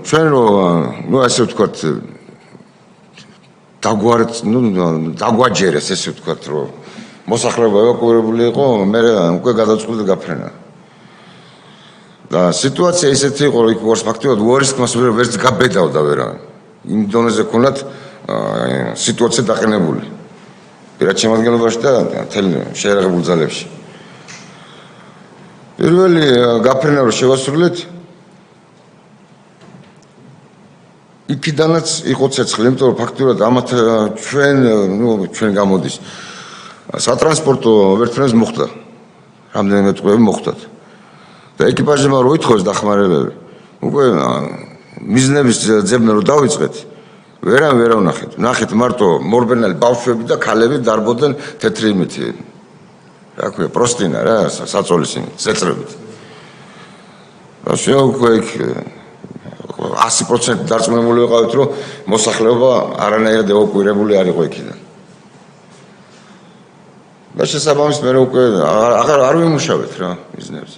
ჩვენ რომ ასე ვთქვათ დაგვაჯერეს ესე ვთქვათ რომ მოსახლეობა ევაკუირებული იყო მე უკვე გადაწყვეტილ გაფრენა და სიტუაცია ისეთი იყო რომ იქ ვარს ფაქტობრივად უარისკმას ვერც გაბედავდა ვერავინ იმ დონეზე ქონათ სიტუაცია დაყენებული პირად შემადგენლობაში და თელ შეერაღებულ ძალებში პირველი გაფრენა რომ შევასრულეთ იქიდანაც იყო ცეცხლი, იმიტომ რომ ფაქტობრივად ამათ ჩვენ გამოდის სატრანსპორტო ვერტმფრენს მოხდა. რამდენიმე ტყვეები მოხდათ. და ეკიპაჟებმა რო ითხოვეს დახმარებები, უკვე მიზნების ძებნა რო დავიწყეთ, ვერავინ ვერ ვნახეთ. ნახეთ მარტო მორბენალი ბავშვები და ქალები დარბოდნენ თეთრი იმით. რა ქვია, პროსტინა რა, საწოლის იმით, წეწრებით. და უკვე იქ 100% დარწმუნებული ვიყავით, რომ მოსახლეობა არანაირად ევაკუირებული არ იყო იქიდან. და შესაბამისად მე უკვე არ ვიმუშავეთ რა მიზნებზე.